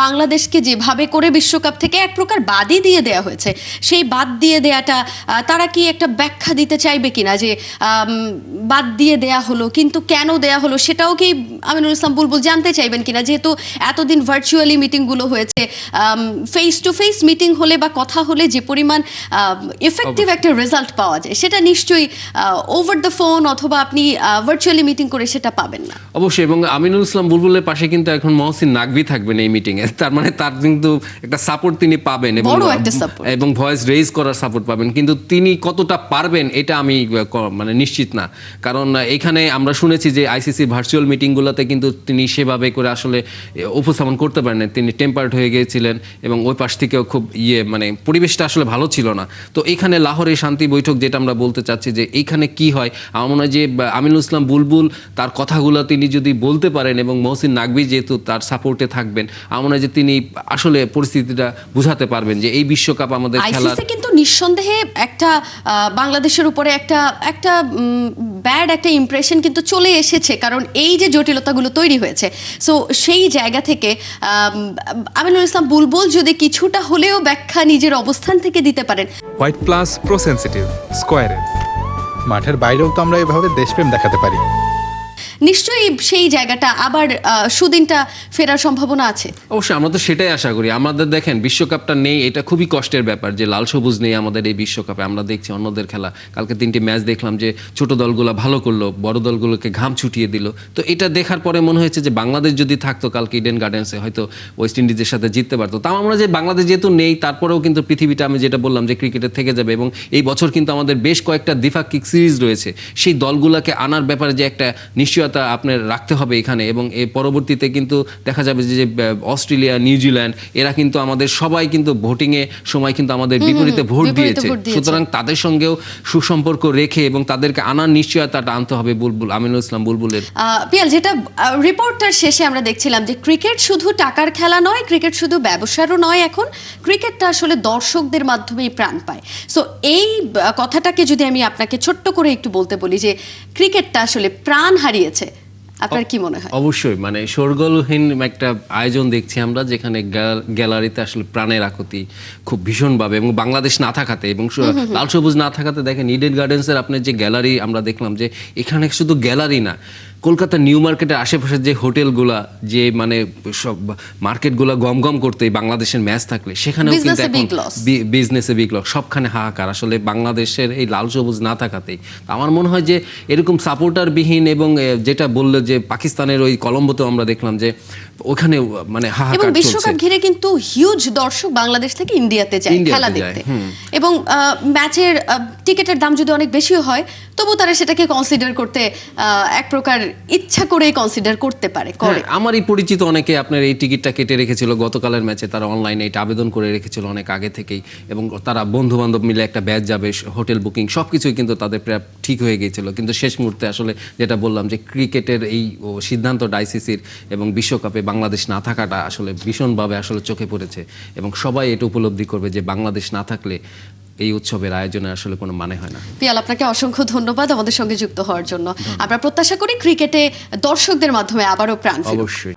বাংলাদেশকে যেভাবে করে বিশ্বকাপ থেকে এক প্রকার বাদই দিয়ে দেয়া হয়েছে, সেই বাদ দিয়ে দেয়াটা তারা কি একটা ব্যাখ্যা দিতে চাইবে কিনা যে বাদ দিয়ে দেয়া হলো, কিন্তু কেন দেয়া হলো সেটাও কি আমিনুল ইসলাম বুলবুল জানতে চাইবেন কিনা? যেহেতু এতদিন ভার্চুয়ালি মিটিংগুলো হয়েছে, ফেস টু ফেস মিটিং হলে বা কথা হলে যে পরিমাণ এফেক্টিভ একটা রেজাল্ট পাওয়া যায়, সেটা নিশ্চয়ই ওভার দ্য ফোন অথবা আপনি ভার্চুয়ালি মিটিং করে সেটা পাবেন না। অবশ্যই, এবং আমিনুল ইসলাম বুলবুলের পাশে কিন্তু এখন মহসিন নাকভি থাকবেন এই মিটিংয়ে। তার মানে তার কিন্তু একটা সাপোর্ট তিনি পাবেন এবং ভয়েস রেজ করার সাপোর্ট পাবেন, কিন্তু তিনি কতটা পারবেন এটা আমি মানে নিশ্চিত না। কারণ এখানে আমরা শুনেছি যে আইসিসি ভার্চুয়াল মিটিংগুলোতে কিন্তু তিনি সেভাবে করে আসলে উপস্থাপন করতে পারেন, তিনি টেম্পার্ড হয়ে গিয়েছিলেন এবং ওই পাশ থেকেও খুব মানে পরিবেশটা আসলে ভালো ছিল না। তো এখানে লাহোরে শান্তি বৈঠক যেটা আমরা বলতে চাচ্ছি যে এইখানে কি হয়, আমার মনে হয় যে আমিনুল ইসলাম বুলবুল তার কথাগুলো তিনি যদি বলতে পারেন এবং মহসিন নাকভি যেহেতু তার সাপোর্টে থাকবেন, আমার মনে হয় যে তিনি আসলে পরিস্থিতিটা বুঝাতে পারবেন যে এই বিশ্বকাপ আমাদের খেলার কিন্তু নিঃসন্দেহে একটা বাংলাদেশের উপরে একটা ব্যাড একটা ইমপ্রেশন কিন্তু চলে এসেছে, কারণ এই যে জটিলতাগুলো তৈরি হয়েছে। সো সেই জায়গা থেকে আমিনুল ইসলাম বুলবুল যদি কিছুটা হলেও ব্যাখ্যা নিজের অবস্থান থেকে দিতে পারেন। হোয়াইট প্লাস প্রো সেনসিটিভ স্কয়ারে মাঠের বাইরেও তো আমরা এভাবে দেশপ্রেম দেখাতে পারি। নিশ্চয়ই সেই জায়গাটা আবার সুদিনটা ফেরার সম্ভাবনা আছে। অবশ্যই, আমরা তো সেটাই আশা করি। আমাদের দেখেন বিশ্বকাপটা নেই, এটা খুবই কষ্টের ব্যাপার যে লাল সবুজ নেই আমাদের এই বিশ্বকাপে। আমরা দেখছি অন্যদের খেলা, কালকে 3টি ম্যাচ দেখলাম যে ছোট দলগুলো ভালো করলো, বড় দলগুলোকে ঘাম ছুটিয়ে দিল। তো এটা দেখার পরে মনে হয়েছে যে বাংলাদেশ যদি থাকতো কালকে ইডেন গার্ডেন্সে হয়তো ওয়েস্ট ইন্ডিজের সাথে জিততে পারতো। তা আমরা যে বাংলাদেশ যেহেতু নেই, তারপরেও কিন্তু পৃথিবীটা আমি যেটা বললাম যে ক্রিকেটে থেকে যাবে, এবং এই বছর কিন্তু আমাদের বেশ কয়েকটা দ্বিপাক্ষিক সিরিজ রয়েছে। সেই দলগুলোকে আনার ব্যাপারে যে একটা নিশ্চয়তা আপনার রাখতে হবে এখানে, এবং এর পরবর্তীতে কিন্তু দেখা যাবে যে অস্ট্রেলিয়া, নিউজিল্যান্ড এরা কিন্তু আমাদের সবাই কিন্তু ভোটিংয়ে সময় কিন্তু আমাদের বিপরীতে ভোট দিয়েছে। সুতরাং তাদের সঙ্গেও সুসম্পর্ক রেখে এবং তাদেরকে আনার নিশ্চয়তাটা আনতে হবে আমিনুল ইসলাম বুলবুলের। পিয়াল, যেটা রিপোর্টটার শেষে আমরা দেখছিলাম যে ক্রিকেট শুধু টাকার খেলা নয়, ক্রিকেট শুধু ব্যবসারও নয়, এখন ক্রিকেটটা আসলে দর্শকদের মাধ্যমেই প্রাণ পায়। সো এই কথাটাকে যদি আমি আপনাকে ছোট্ট করে একটু বলতে বলি যে ক্রিকেটটা আসলে প্রাণ হারিয়েছে, আপনার কি মনে হয়? অবশ্যই, মানে শোরগোলহীন একটা আয়োজন দেখছি আমরা, যেখানে গ্যালারিতে আসলে প্রাণের আকুতি খুব ভীষণভাবে, এবং বাংলাদেশ না থাকাতে এবং লাল সবুজ না থাকাতে দেখেন ইডেন গার্ডেন্সের আপনার যে গ্যালারি আমরা দেখলাম যে এখানে শুধু গ্যালারি না, কলকাতা নিউ মার্কেটের আশেপাশে যে হোটেলগুলা, যে মানে সব মার্কেটগুলো গম করতে বাংলাদেশের ম্যাচ থাকলে সেখানেও কিন্তু এখন বিজনেসে বিগ লস, সবখানে হাহাকার আসলে বাংলাদেশের এই লাল সবুজ না থাকাতেই। আমার মনে হয় যে এরকম সাপোর্টারবিহীন, এবং যেটা বললো যে পাকিস্তানের ওই কলম্বোতেও আমরা দেখলাম যে ওখানে মানে হাহাকার চলছে। বিশ্বকাপ ঘিরে কিন্তু হিউজ দর্শক বাংলাদেশ থেকে ইন্ডিয়াতে যায় খেলা দেখতে, এবং ম্যাচের টিকিটের দাম যদি অনেক বেশি হয় তবু তারা সেটাকে কনসিডার করতে এক প্রকার ইচ্ছা করেই কনসিডার করতে পারে। আমারই পরিচিত অনেকে আপনার এই টিকিটটা কেটে রেখেছিল গতকালের ম্যাচে, তারা অনলাইনে এটা আবেদন করে রেখেছিল অনেক আগে থেকেই, এবং তারা বন্ধু বান্ধব মিলে একটা ব্যাচ যাবে, হোটেল বুকিং সবকিছুই কিন্তু তাদের প্রায় ঠিক হয়ে গিয়েছিল। কিন্তু শেষ মুহূর্তে আসলে যেটা বললাম যে ক্রিকেটের এই সিদ্ধান্তটা আইসিসির এবং বিশ্বকাপে বাংলাদেশ না থাকাটা আসলে ভীষণভাবে আসলে চোখে পড়েছে, এবং সবাই এটা উপলব্ধি করবে যে বাংলাদেশ না থাকলে এই উৎসবের আয়োজনে আসলে কোনো মানে হয় না। পিয়াল, আপনাকে অসংখ্য ধন্যবাদ আমাদের সঙ্গে যুক্ত হওয়ার জন্য। আমরা প্রত্যাশা করি ক্রিকেটে দর্শকদের মাধ্যমে আবারও প্রাণ ফিরুক। অবশ্যই।